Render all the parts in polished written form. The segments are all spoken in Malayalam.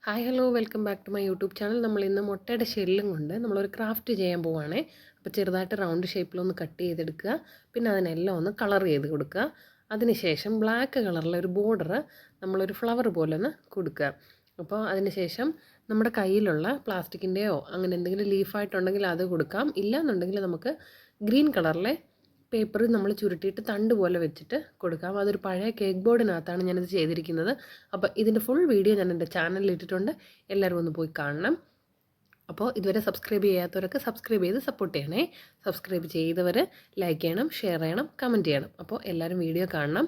Hi hello welcome back to my YouTube channel. നമ്മൾ ഇന്ന് മുട്ടയുടെ ഷെല്ലും കൊണ്ട് നമ്മളൊരു ക്രാഫ്റ്റ് ചെയ്യാൻ പോവുകയാണേ. അപ്പോൾ ചെറുതായിട്ട് റൗണ്ട് ഷേപ്പിലൊന്ന് കട്ട് ചെയ്തെടുക്കുക. പിന്നെ അതിനെല്ലാം ഒന്ന് കളർ ചെയ്ത് കൊടുക്കുക. അതിനുശേഷം ബ്ലാക്ക് കളറിലെ ഒരു ബോർഡർ നമ്മളൊരു ഫ്ലവർ പോലെ ഒന്ന് കൊടുക്കുക. അപ്പോൾ അതിനുശേഷം നമ്മുടെ കയ്യിലുള്ള പ്ലാസ്റ്റിക്കിൻ്റെയോ അങ്ങനെ എന്തെങ്കിലും ലീഫായിട്ടുണ്ടെങ്കിൽ അത് കൊടുക്കാം. ഇല്ല എന്നുണ്ടെങ്കിൽ നമുക്ക് ഗ്രീൻ കളറിലെ പേപ്പർ നമ്മൾ ചുരുട്ടിയിട്ട് തണ്ട് പോലെ വെച്ചിട്ട് കൊടുക്കാം. അതൊരു പഴയ കേക്ക് ബോർഡിനകത്താണ് ഞാനിത് ചെയ്തിരിക്കുന്നത്. അപ്പോൾ ഇതിൻ്റെ ഫുൾ വീഡിയോ ഞാൻ എൻ്റെ ചാനലിൽ ഇട്ടിട്ടുണ്ട്. എല്ലാവരും ഒന്ന് പോയി കാണണം. അപ്പോൾ ഇതുവരെ സബ്സ്ക്രൈബ് ചെയ്യാത്തവരൊക്കെ സബ്സ്ക്രൈബ് ചെയ്ത് സപ്പോർട്ട് ചെയ്യണേ. സബ്സ്ക്രൈബ് ചെയ്തവർ ലൈക്ക് ചെയ്യണം, ഷെയർ ചെയ്യണം, കമൻറ്റ് ചെയ്യണം. അപ്പോൾ എല്ലാവരും വീഡിയോ കാണണം.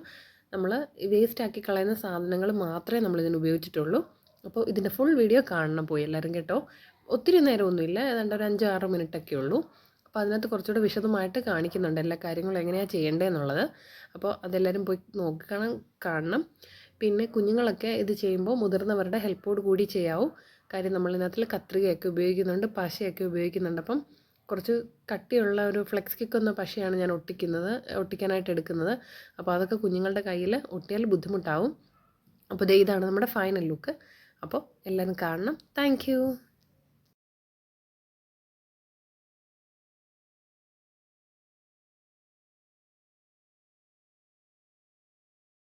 നമ്മൾ വേസ്റ്റാക്കി കളയുന്ന സാധനങ്ങൾ മാത്രമേ നമ്മളിതിന് ഉപയോഗിച്ചിട്ടുള്ളൂ. അപ്പോൾ ഇതിൻ്റെ ഫുൾ വീഡിയോ കാണണം പോയി എല്ലാവരും കേട്ടോ. ഒത്തിരി നേരമൊന്നുമില്ല, ഏതാണ്ട് ഒരു 5-6 മിനിറ്റൊക്കെ ഉള്ളൂ. അപ്പോൾ അതിനകത്ത് കുറച്ചുകൂടെ വിശദമായിട്ട് കാണിക്കുന്നുണ്ട് എല്ലാ കാര്യങ്ങളും എങ്ങനെയാണ് ചെയ്യേണ്ടതെന്നുള്ളത്. അപ്പോൾ അതെല്ലാവരും പോയി കാണണം. പിന്നെ കുഞ്ഞുങ്ങളൊക്കെ ഇത് ചെയ്യുമ്പോൾ മുതിർന്നവരുടെ ഹെൽപ്പോട് കൂടി ചെയ്യാവൂ. കാര്യം നമ്മളിതിനകത്തിൽ കത്രികയൊക്കെ ഉപയോഗിക്കുന്നുണ്ട്, പശയൊക്കെ ഉപയോഗിക്കുന്നുണ്ട്. അപ്പം കുറച്ച് കട്ടിയുള്ള ഒരു ഫ്ലെക്സ് കിക്കുന്ന പശയാണ് ഞാൻ ഒട്ടിക്കാനായിട്ട് എടുക്കുന്നത്. അപ്പോൾ അതൊക്കെ കുഞ്ഞുങ്ങളുടെ കയ്യിൽ ഒട്ടിയാൽ ബുദ്ധിമുട്ടാവും. അപ്പോൾ ഇതാണ് നമ്മുടെ ഫൈനൽ ലുക്ക്. അപ്പോൾ എല്ലാവരും കാണണം. താങ്ക്